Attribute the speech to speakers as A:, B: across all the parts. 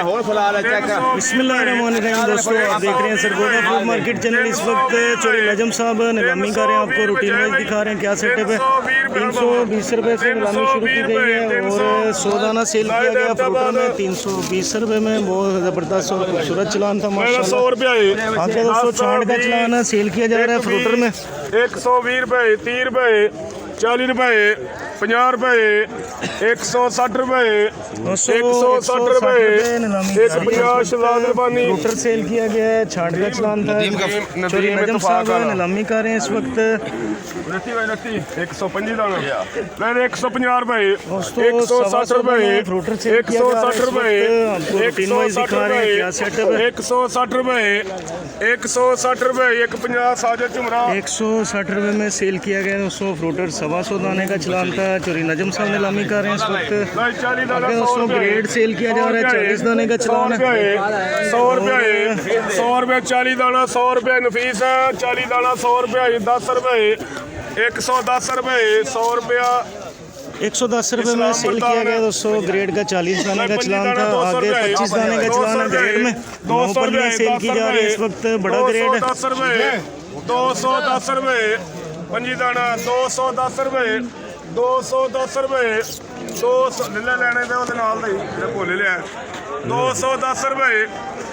A: बिस्मिल्लाहिर्रहमानिर्रहीम। दोस्तों आप देख रहे हैं सरगोदा फूड मार्केट चैनल। इस वक्त चोरी नजम साहब नीलामी कर रहे हैं, आपको रूटीन वाइज दिखा रहे हैं क्या सेटअप है। 320 रुपये से नीलामी शुरू की गई है और 100 दाना सेल किया गया फ्रूटर में 320 रुपये में। बहुत ज़बरदस्त और खूबसूरत चलान था माशाल्लाह। आगे दोस्तों छांट का चलान है, सेल किया जा रहा है फ्रूटर में
B: 120 रुपये, 30 रुपये, 40 रुपये, 50 रुपये, 160 रुपये, 160 रुपये, 150 शहजाद पानी
A: फ्रूटर सेल किया गया है। छांट का चलान था। चोरी नजम साहब नीलामी कर रहे हैं इस वक्त
B: 150 दाना, 150 रुपये, 160 रुपये, 160 रुपये, 160 रुपये, 160 रुपये, 160 रुपये, 150 साजद चुमरा
A: 160 रुपये में सेल किया गया। 200 फ्रूटर 125 दाने का चलान था। चोरी नजम साहब नीलामी कर रहे हैं इस वक्त। आगे दोस्तों ग्रेड सेल किया जा रहा है, 40 दाने का चलान है।
B: 100 रुपये, 100 रुपये 40 दाना, 100 रुपये नफीस है 40 दाना, 100 रुपये 10 रुपये, 110 रुपये, 100 रुपया
A: 110 रुपये में सेल किया गया। 200 ग्रेड का 40 दाने का चलान था। आगे 25 दाने का चलान है ग्रेड में। 9 पल्लियाँ सेल की जा रही है इस वक्त, बड़ा ग्रेड है।
B: 210 रुपये, 210 रुपये 25 दाना, 210 रुपये, 210 रुपये, 200 लेने दे ਉਹਦੇ ਨਾਲ ਦੇ ਜਿਹੜੇ ਭੋਲੇ ਲਿਆ 210 रुपये,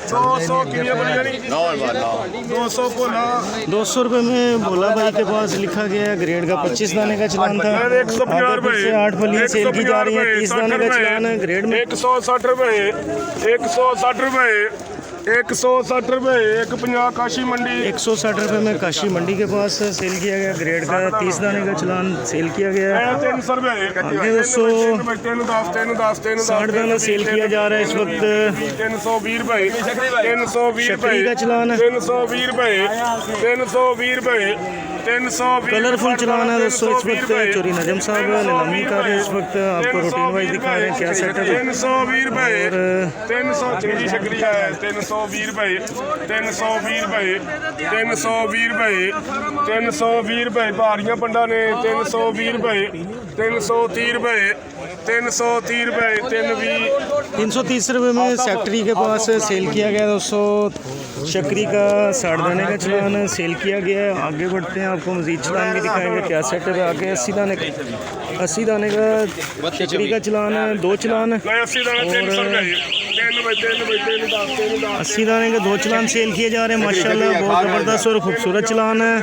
B: 200 कितनी बनी नहीं 200 भोला
A: 200 रुपये में भोला भाई के पास लिखा गया है। ग्रेड का 25 दाने का चलान था।
B: 150 रुपये
A: से 8 पल्लियाँ सेल की जा रही है। 30 दाने का चलान है ग्रेड में।
B: 160 रुपये, 160 रुपये, 160 रुपये, 150 काशी मंडी
A: 160 रुपये में काशी मंडी के पास सेल किया गया। ग्रेड का 30 दाने का चलान सेल किया गया।
B: 300 रुपये,
A: आगे 210 60 दाना सेल किया जा रहा है इस वक्त।
B: 320 रुपये, 320 रुपये
A: का चलान है।
B: 320 रुपये, 320 रुपये, 320
A: कलरफुल चलान है दोस्तों इस वक्त। चोरी नजम साहब नीलामी कर रहे हैं इस वक्त, आपको रूटीन वाइज दिखा रहे हैं क्या सेटअप है।
B: 320 रुपये,
A: और
B: 300 चंगी शक्री है 320 रुपये, 320 रुपये, 320 रुपये, 320 रुपये भारियां पंडा ने 320 रुपये, 330 रुपये, 330 रुपये,
A: 330 रुपये में सेक्टरी के पास सेल किया गया। 200 शक्री का 60 दाने का चलान सेल किया गया है। आगे बढ़ते हैं, आपको मजीद चलान भी दिखाएंगे क्या सेटअप है। आगे 80 दाने का शक्री का चलान है, 2 चलान है।
B: 80
A: दाने का 2 चलान सेल किए जा रहे हैं माशाल्लाह। बहुत ज़बरदस्त और खूबसूरत चलान है।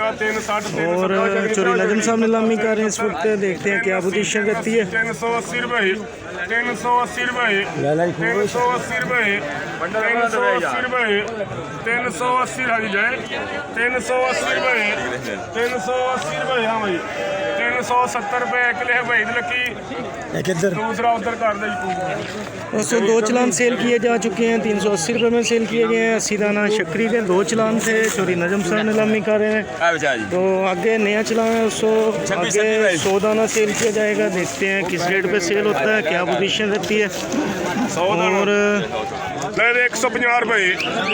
A: और चोरी नजम साहब नीलामी कर रहे हैं इस वक्त। देखते हैं क्या पोजीशन रहती है।
B: 380 रुपये, 380 रुपये, 380 रुपये, 380 रुपये, 380 हाजी जाए 380 रुपये, 380 रुपये हाँ भाई 370 रुपये एक ले भाई लकी दूसरा उधर कर दे।
A: 2 चलान सेल किए जा चुके हैं। 380 रुपये में सेल किए गए हैं। 80 दाना शक्री के 2 चलान थे। चोरी नजम साहब नीलामी कर रहे हैं। तो आगे नया चलान है 100 दाना सेल किया जाएगा। देखते हैं किस रेट पे सेल होता है, क्या पोजीशन रहती है। और
B: 150 रुपये,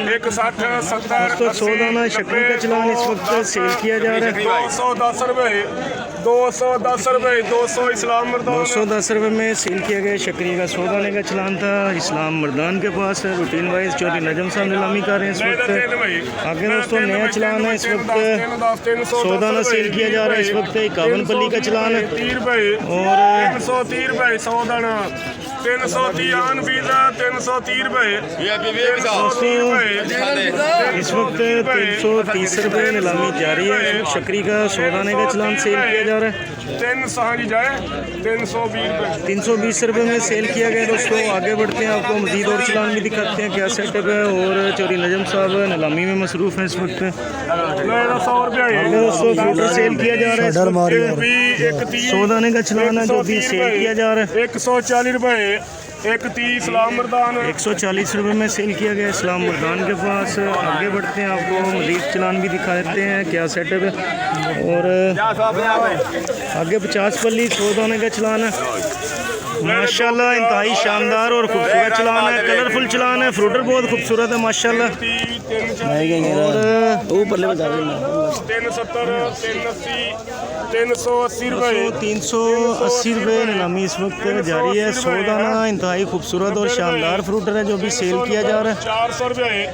B: 160, 70,
A: 100 दाना शक्री का चलान इस वक्त सेल किया जा रहा है।
B: 210 रुपये, 210 रुपये, 200 इस्लाम मर्दान
A: 210 रुपये में सेल किया गया। शक्री का 100 दाने का चलान था इस्लाम मर्दान के पास। रूटीन वाइज चोरी नजम साहब नीलामी कर रहे हैं इस वक्त। आगे दोस्तों नया चलान है इस वक्त 100 दाना सेल किया जा रहा है इस वक्त। 51 पल्ली का चलान है
B: 30 रुपये
A: और
B: 330 रुपये 100 दाना 330 आन वीजा 330 रुपये, 330 रुपये
A: इस वक्त 330 रुपये नीलामी जारी है। शक्री का 100 दाने का चलान सेल किया जा रहा है।
B: 300 जाए 320 रुपये
A: 320 रुपये में सेल किया गया। दोस्तों आगे बढ़ते हैं, आपको मजीद और चलान भी दिखाते हैं क्या सेटअप है। और चोरी नजम साहब नीलामी में मसरूफ़ हैं इस वक्त।
B: 100 रुपये
A: दोस्तों फ्रूटर सेल किया जा रहा है। 100 दाने का चलान है जो भी सेल किया जा रहा है।
B: 140 रुपये, 130 इस्लाम मर्दान
A: 140 रुपये में सेल किया गया इस्लाम मर्दान के पास। आगे बढ़ते हैं, आपको मजीद चलान भी दिखा देते हैं क्या सेटअप है। और आगे 50 पल्ली 100 दाने का चलान है। माशाल्लाह इंतहाई शानदार और खूबसूरत चलान है, कलरफुल चलान है, फ्रूटर बहुत खूबसूरत है माशाल्लाह। और ऊपर ले बता रहे
B: 380 रुपये
A: 380 रुपये नीलामी इस वक्त जारी है। 100 दाना इंतहाई खूबसूरत और शानदार फ्रूटर है जो भी सेल किया जा रहा है।
B: 400 रुपये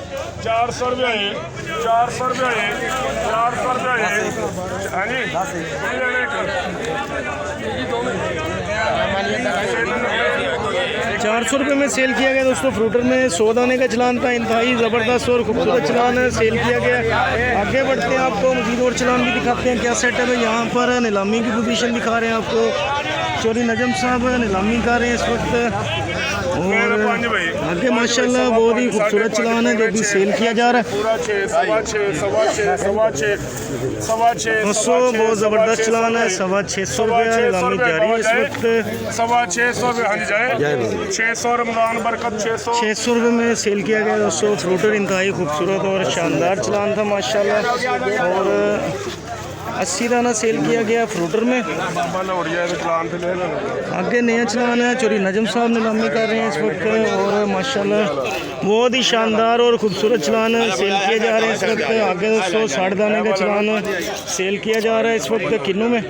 B: 400 रुपये 400 रुपये 400 रुपये। हाँ जी
A: 400 रुपये में सेल किया गया दोस्तों। फ्रूटर में 100 दाने का चलान था, इंतहाई ज़बरदस्त और खूबसूरत चलान है, सेल किया गया। आगे बढ़ते हैं, आपको मज़ीद और चलान भी दिखाते हैं क्या सेटअप है। यहाँ पर नीलामी की पोजीशन दिखा रहे हैं आपको। चोरी नजम साहब नीलामी कर रहे हैं इस वक्त। और आगे माशाल्लाह बहुत ही खूबसूरत चलान है जो भी सेल किया जा रहा है। 200 बहुत ज़बरदस्त चलान है। 650 रुपये नीलामी जारी है इस वक्त।
B: 650 रुपये। हाँ जी जाए 600 रमजान बरकत
A: 600 रुपये में सेल किया गया दोस्तों। फ्रूटर इंतहाई खूबसूरत और शानदार चलान था माशाल्लाह। और 80 दाना सेल किया गया फ्रूटर में। आगे नया चलान है, चोरी नजम साहब नीलामी कर रहे हैं इस वक्त। और माशाल्लाह बहुत ही शानदार और खूबसूरत चलान सेल किए जा रहे हैं इस वक्त। आगे दोस्तों 60 दाने का चलान सेल किया जा रहा है इस वक्त किन्नू में।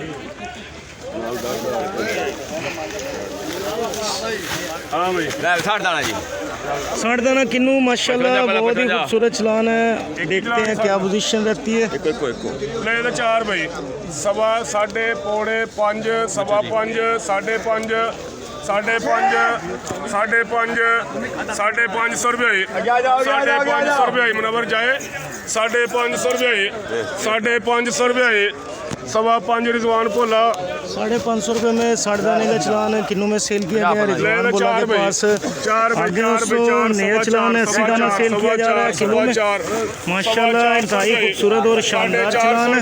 B: हाँ भाई
C: 60 दाना जी
A: 60 दाना किन्नू माशाल्लाह बहुत ही खूबसूरत चलान है। देखते हैं क्या पोजीशन रहती है।
B: ले तो 4 भाई 1.5 साढ़े पौने 5 5.5 साढ़े 5 साढ़े 5 साढ़े 5 साढ़े 500 रुपये 550 रुपये मुनवर जाए 550 रुपये 550 रुपये 5.25 रिजवान भोला
A: 550 रुपये में 60 दाने का चलान किन्नू में सेल किया गया। रिजवान भोला के पास आगे दोस्तों नया चलान है 80 दाना सेल किया जा रहा है किन्नू में माशाल्लाह इंतहाई खूबसूरत और शानदार चलान है।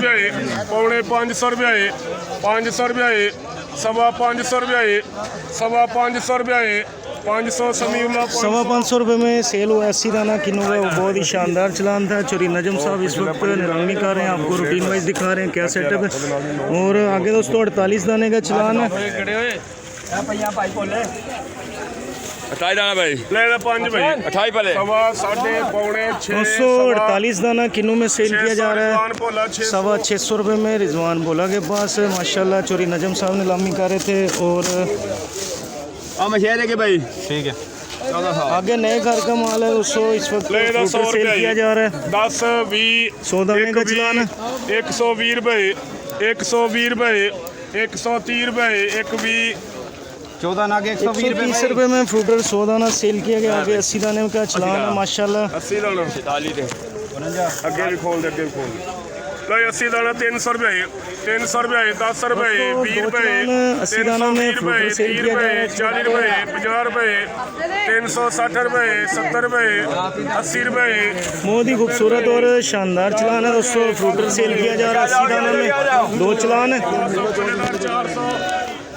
B: पौने 500 रुपये 500 रुपये 550 रुपये 550 रुपये 500 समीउल्लाह
A: 550 रुपये में सेल हुआ 80 दाना किन्नू का। वो बहुत ही शानदार चलान था। चोरी नजम साहब इस वक्त नीलामी कर रहे हैं, आपको रूटीन वाइज दिखा रहे हैं क्या सेटअप है। और आगे दोस्तों 48 दाने का चलान है।
C: 28 दाना भाई
B: ले 5 भाई
C: 28 पहले
B: saढ़े पौने
A: 248 दाना किन्नू में सेल किया जा रहा है। 650 रुपये में रिजवान भोला के पास माशाल्लाह चोरी नजम साहब नीलामी कर रहे थे। और
C: मैं शेयर है कि भाई
A: ठीक है आगे नए घर का माल है उसको इस वक्त सेल किया जा रहा है।
B: 10 20
A: 100 दाने का चलान है।
B: 120 रुपये 120 रुपये 130 रुपये 120
C: 14 ना के
A: 130 रुपये में फ्रूटर 100 दाना सेल किया गया। आगे 80 दाने का चलान है माशाल्लाह।
B: 80 दाना
C: 40 थे
B: अगे भी खोल दे अगे भी खोल लो 80 दाना 300 रुपये 300 रुपये 10 रुपये 20 रुपये 320 रुपये 30 रुपये 40 रुपये 50 रुपये 360 रुपये 70 रुपये 80 रुपये।
A: बहुत ही खूबसूरत और शानदार चलान है दोस्तों। फ्रूटर सेल किया जा रहा है 80 दाना में 2 चलान है।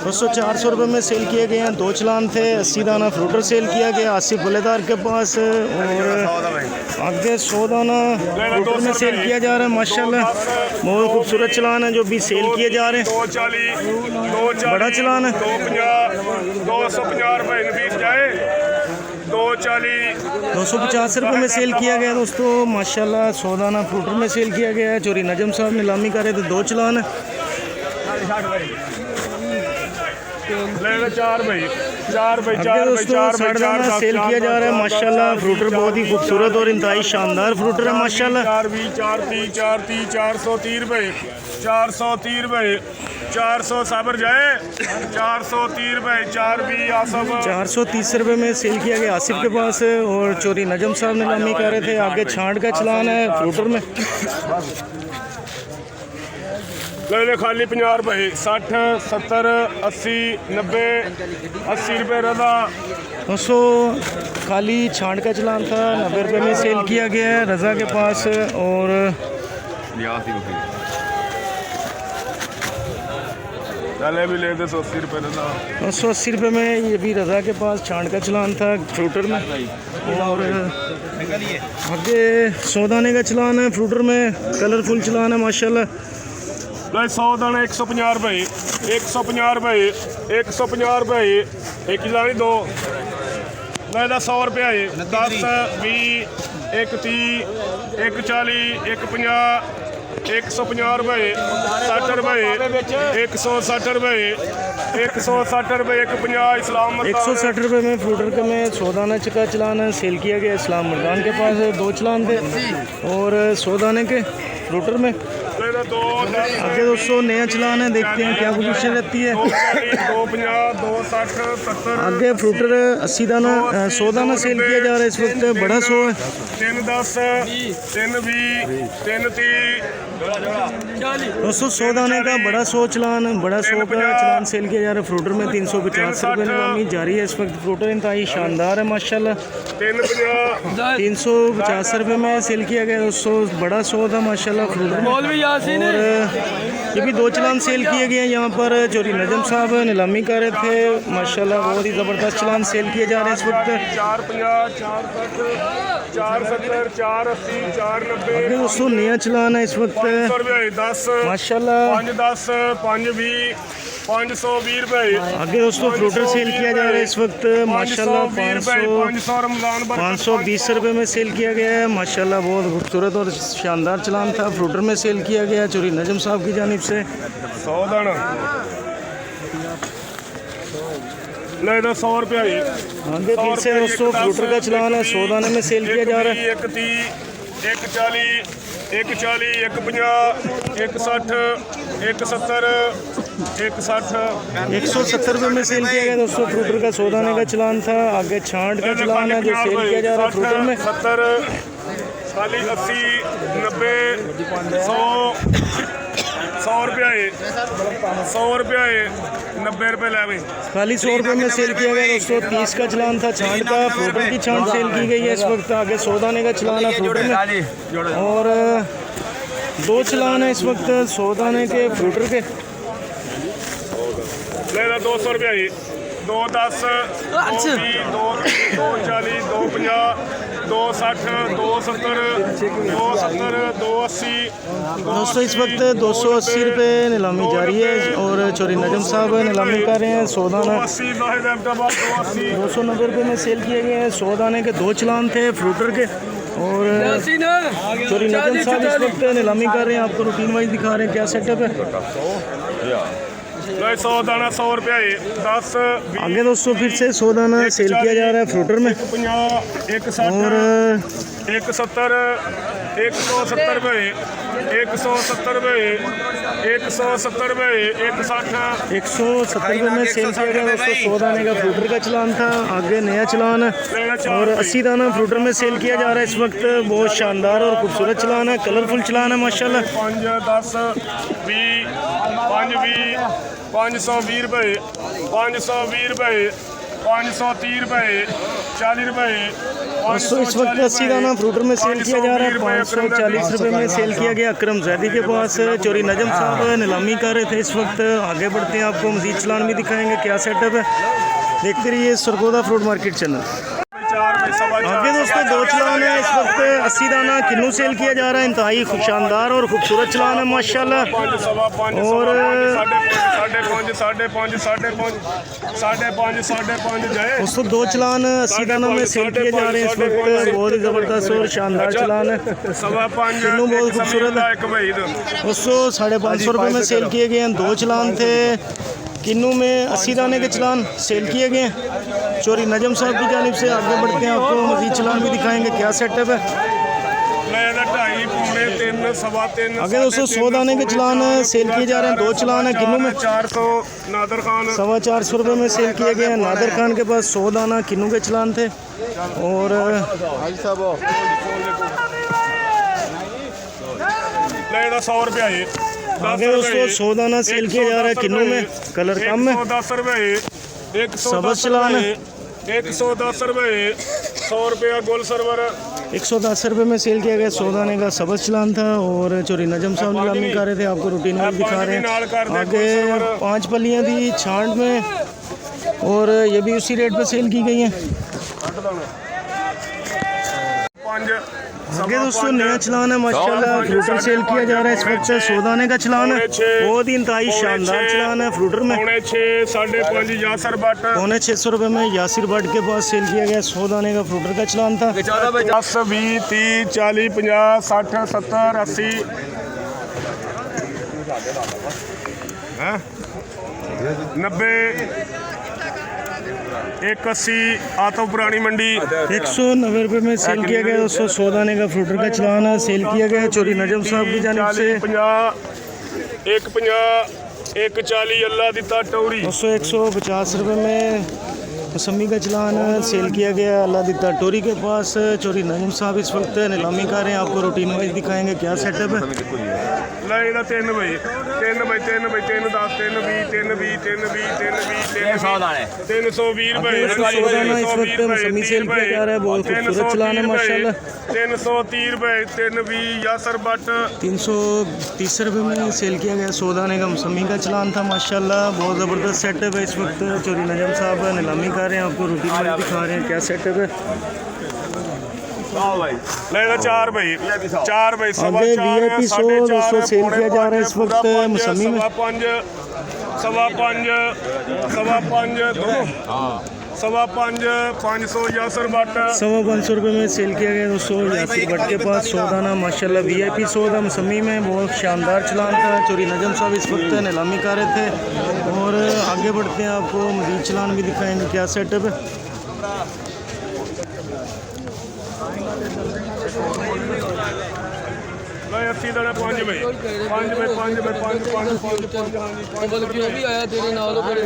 A: 400 रुपये में सेल किए गए हैं 2 चलान थे। 80 दाना फ्रूटर सेल किया गया आसिफ बुलेदार के पास। और आगे 100 दाना फ्रूटर में सेल किया जा रहा है माशाल्लाह। बहुत खूबसूरत चलान है जो भी सेल किए जा रहे हैं।
B: 240
A: बड़ा चलान है।
B: 250 रुपये नफीस जाए 240
A: 250 रुपये में सेल किया गया दोस्तों माशाल्लाह। 100 दाना फ्रूटर में सेल किया गया है। चोरी नजम साहब नीलामी कर रहे थे 2 चलान है।
B: ले 4 भाई 4 भाई 4 भाई
A: दोस्तों 60 दाना सेल किया जा रहा है माशाल्लाह। फ्रूटर बहुत ही खूबसूरत और इंतहाई शानदार फ्रूटर है माशाल्लाह।
B: 420 430 430 रुपये 430 रुपये 400 साबर जाए 430 रुपये 420 आसफ
A: 430 रुपये में सेल किया गया आसिफ के पास। और चोरी नजम साहब नीलामी कर रहे थे। आगे छांट का चलान है फ्रूटर में।
B: ले खाली 50 रुपये 60 70 80 90 80 रुपये रजा
A: 200 खाली छांट का चलान था 90 रुपये में सेल किया गया है रज़ा के पास। और
B: 180 रुपये रजा
A: 280 रुपये में ये भी रज़ा के पास छांट का चलान था फ्रूटर में। और आगे 100 दाने का चलान है फ्रूटर में। कलरफुल चलान है माशाल्लाह।
B: 100 दाना 150 रुपये 150 रुपये 150 रुपये एक ही लानी दो मैं 100 रुपया है 10 20 एक 30 एक 40 एक 50 150 रुपये 60 रुपये 160 रुपये 160 रुपये 150 इस्लाम
A: 160 रुपये में फ्रूटर का में सौदाना का चलान सेल किया गया इस्लाम मर्दान के पास 2 चलान थे और सौदाने के फ्रूटर में आगे दोस्तों नया चलान है, देखते हैं क्या पोजीशन रहती है।
B: 250 260 70
A: आगे फ्रूटर 80 दाना 100 दाना सेल किया जा रहा है इस वक्त, बड़ा 100 है।
B: 310 320 330
A: दोस्तों 100 दाने का बड़ा 100 चलान, बड़ा 100 का चलान सेल किया जा रहा है फ्रूटर में। 350 रुपये नीलामी जारी है इस वक्त। फ्रूटर इंतहाई शानदार है माशाल्लाह। 350 रुपये में सेल किया गया दोस्तों, बड़ा 100 था माशाल्लाह फ्रूटर में। और ये भी 2 चलान सेल किए गए हैं यहाँ पर। चोरी नजम साहब नीलामी कर रहे थे माशाल्लाह, बहुत ही ज़बरदस्त चलान सेल किए जा रहे हैं इस वक्त।
B: 450 460 470 480 490
A: दोस्तों नया चलान है इस वक्त
B: 500 रुपये 10
A: माशाल्लाह।
B: 510 520 520 रुपये।
A: आगे दोस्तों फ्रूटर सेल किया जा रहा है इस वक्त माशाल्लाह।
B: 500 रमजान
A: 520 रुपये में सेल किया गया है माशाल्लाह, बहुत खूबसूरत और शानदार चलान था। फ्रूटर में सेल किया गया चोरी नजम साहब की जानिब से।
B: 100 दाना ले दो 100 रुपया ही।
A: आगे फिर से दोस्तों फ्रूटर का चलान है 100 दाने में सेल किया जा रहा है।
B: 1 30 1 40 1 40 1 50 1 60 1 70 1 60
A: 170 रुपये में सेल किया गया दोस्तों फ्रूटर का 100 दाने का चलान था। आगे छांट का चलान है जो सेल किया जा रहा है फ्रूटर में।
B: 70 खाली 80 90 100 रुपया है 100 रुपया है 90 रुपये ले भाई।
A: खाली 100 रुपये में सेल किया गया दोस्तों। 30 का चलान था छांट का, फ्रूटर की छांट सेल की गई है इस वक्त। आगे 100 दाने का चलान है फ्रूटर में और 2 चलान है इस वक्त 100 दाने के फ्रूटर के।
B: ले 200 रुपया ही 2 10 2 20 2 40 2 50 2 60 2 70 2 70 2 80
A: दोस्तों इस वक्त 280 रुपये नीलामी जारी है और चोरी नजम साहब नीलामी कर रहे हैं 100 दाना 290 रुपये में सेल किए गए हैं। 100 दाने के 2 चलान थे फ्रूटर के और चोरी नजम साहब इस वक्त नीलामी कर रहे हैं। आपको रूटीन वाइज दिखा रहे हैं क्या सेटअप है।
B: 100 दाना 100 रुपया है 10
A: आगे दोस्तों फिर से 100 दाना सेल किया जा रहा है फ्रूटर में
B: 50 1
A: और
B: 60 1 70 170 रुपये 170 रुपये 170 रुपये 160
A: 170 रुपये में सेल किया गया दोस्तों 100 दाने का फ्रूटर का चलान था। आगे नया चलान है और 80 दाना फ्रूटर में सेल किया जा रहा है इस वक्त। बहुत शानदार और खूबसूरत चलान है, कलरफुल चलान है माशाल्लाह।
B: 5 10 20 5 20 520 रुपये 520 रुपये 530 रुपये 40 रुपये।
A: दोस्तों इस वक्त 80 दाना फ्रूटर में सेल किया जा रहा है। 540 रुपये में सेल किया गया अकरम जैदी के पास। चोरी नजम साहब नीलामी कर रहे थे इस वक्त। आगे बढ़ते हैं, आपको मजीद चलान भी दिखाएंगे क्या सेटअप है। देखते रहिए सरगोदा फ्रूट मार्केट चैनल। आगे दोस्तों 2 चलान है इस वक्त 80 दाना किन्नू सेल किया जा रहा है। इंतहाई शानदार और खूबसूरत चलान है माशाल्लाह। और
B: 5.5
A: दोस्तों 2 चलान 80 दानों में सेल किए जा रहे हैं इस वक्त। बहुत ही ज़बरदस्त और शानदार चलान है, किन्नू बहुत खूबसूरत है दोस्तों। 550 रुपये में सेल किए गए हैं। 2 चलान थे किन्नू में 80 दाने के चलान सेल किए गए हैं चोरी नजम साहब की जानिब से। आगे बढ़ते हैं, आपको मजीद चलान भी दिखाएंगे क्या सेटअप है। आगे दोस्तों 100 दाने के चलान सेल किए जा रहे हैं। 2 चलान है किन्नू में
B: 400 नादर खान
A: 450 रुपये में सेल किए गए हैं। नादर खान के पास 100 दाना किन्नू के चलान थे और
B: लेना 100 रुपया है।
A: आगे दोस्तों 100 दाना सेल किया जा रहा है किन्नू में, कलर कम है।
B: 110 रुपये 110
A: सबज चलान है
B: 110 रुपये 100 रुपया गोल सरवर
A: 110 रुपये में सेल किया गया। 100 दाने का सबज चलान था और चोरी नजम साहब नीलामी कर रहे थे। आपको रूटीन में दिखा रहे हैं। आगे 5 पलियाँ थी छांट में और ये भी उसी रेट पे सेल की गई हैं।
B: 5
A: आगे दोस्तों नया चलान है माशाल्लाह, फ्रूटर सेल किया जा रहा है इस वक्त। 100 दाने का चलान है, बहुत ही इंतहाई शानदार चलान है फ्रूटर में।
B: 6.5 5.5 यासर बट
A: 650 रुपये में यासिर भट्ट के पास सेल किया गया 100 दाने का फ्रूटर का चलान था।
B: 10 20 30 40 50 60 70 80 90 180 आतो पुरानी मंडी
A: 190 रुपये में सेल किया गया दोस्तों। 100 दाने का फ्रूटर का चलान है, सेल किया गया चोरी नजम साहब की जानिब से।
B: 50 140 अल्लाह दिता टोरी
A: दोस्तों 150 रुपये में मौसमी का चलान सेल किया गया अल्लाह दिता टोरी के पास। चोरी नजम साहब इस वक्त नीलामी कर रहे हैं, आपको रूटीन वाइज दिखाएंगे क्या सेटअप है।
B: ਲੈ ਇਹਦਾ 3 ਬਈ 3 ਬਈ 3 ਬਈ 3 10 3 20 3 20 3 20 3 20
C: 300 दाने
B: 320 रुपए
A: 100 दाना इस वक्त मौसमी सेल किया जा रहा है, बहुत खूबसूरत चलान है माशाल्लाह।
B: 330 रुपए 320 यासर बट
A: 330 रुपये में सेल किया गया 100 दाने का मौसमी का चलान था माशाल्लाह। बहुत ज़बरदस्त सेटअप है इस वक्त। चोरी नजम साहब नीलामी कर रहे हैं, आपको रूटीन वाइज दिखा रहे हैं क्या सेटअप है।
B: ਲੈ ਇਹਦਾ 4 ਬਈ 4 ਬਈ ਸਵਾ
A: आगे
B: 4
A: VIP 100 दोस्तों सेल किया जा रहा है इस वक्त मौसमी में।
B: सवा 5 सवा 500 यासर बट
A: 550 रुपये में सेल किया गया दोस्तों यासिर भट्ट के पास 100 दाना माशाल्लाह। VIP 100 था मौसमी में, बहुत शानदार चलान था। चोरी नजम साहब इस वक्त नीलामी कर रहे थे और आगे बढ़ते हैं, आपको मजीद चलान भी दिखाएंगे क्या सेटअप है।
B: ਲੈ 80 दाना 5 ਬਈ 5 ਬਈ 5 ਬਈ 5 5 5
D: बल्कि वो भी आया तेरे नाल बड़े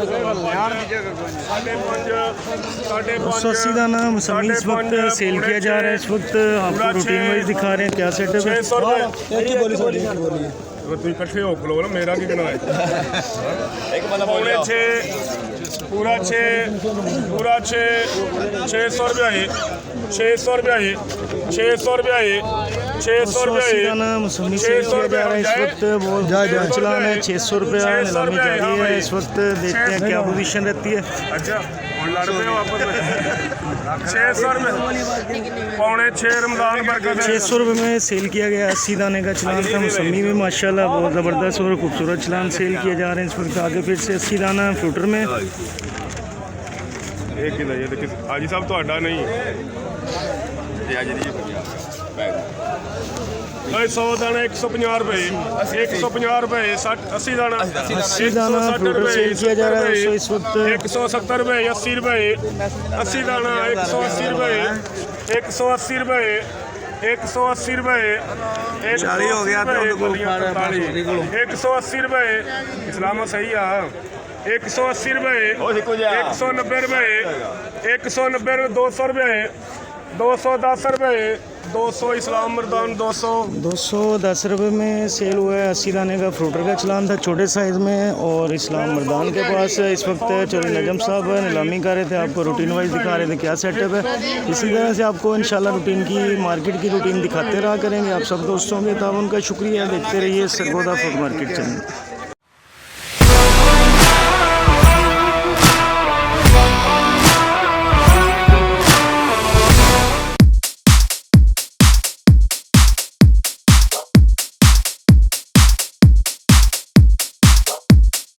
B: साढ़े
A: 180 दाना मौसमी इस वक्त सेल किया जा रहा है इस वक्त। आपको रूटीन वाइज दिखा रहे हैं क्या सेटअप है।
B: 600 रुपए तुम इकट्ठे हो खलो ना, मेरा की गिना है
C: एक बंदा
B: पौने 6 पूरा 6 600 रुपये 600 रुपये 600 रुपये 600
A: 180 दाना मौसमी सेल किया जा रहा है इस वक्त। बहुत चलान है 600 रुपये नीलामी जारी है इस वक्त। देखते हैं क्या पोजीशन रहती है।
B: अच्छा ਹੁਣ ਲੜ ਪਏ वापस 600 रुपये पौने 6 रमजान बरकत
A: 600 रुपये में सेल किया गया 80 दाने का चलान था मौसमी में माशाल्लाह। बहुत ज़बरदस्त और खूबसूरत चलान सेल किए जा रहे हैं इस वक्त। आगे फिर से 80 दाना फ्रूटर में।
B: ਇਹ ਕਿਹਦਾ ਇਹ ਤੇ ਹਾਜੀ ਸਾਹਿਬ ਤੁਹਾਡਾ ਨਹੀਂ
C: ਤੇ ਅੱਜ ਦੀ
B: ਓਏ 100 ਦਾਣਾ 150 ਰੁਪਏ 150 ਰੁਪਏ 60 80 ਦਾਣਾ
A: 80 दाना फ्रूटर सेल किया जा रहा है दोस्तों इस वक्त।
B: 170 रुपए 80 रुपए 80 दाना 180 रुपए 180 रुपए 180 रुपए 40 हो गया तो 180 रुपए इस्लाम सही आ 180 रुपए 190 रुपए 190 रुपए 200 रुपए 210 रुपए 200 इस्लाम मर्दान
A: 210 रुपये में सेल हुआ है 80 दाने का फ्रूटर का चलान था छोटे साइज़ में। और इस्लाम मर्दान के पास इस वक्त चोरी नजम साहब नीलामी कर रहे थे, आपको रूटीन वाइज दिखा रहे थे क्या सेटअप है। इसी तरह से आपको इंशाल्लाह रूटीन की मार्केट की रूटीन दिखाते रहा करेंगे। आप सब दोस्तों के ताउन का शुक्रिया। देखते रहिए सरगोदा फूड मार्केट चैनल।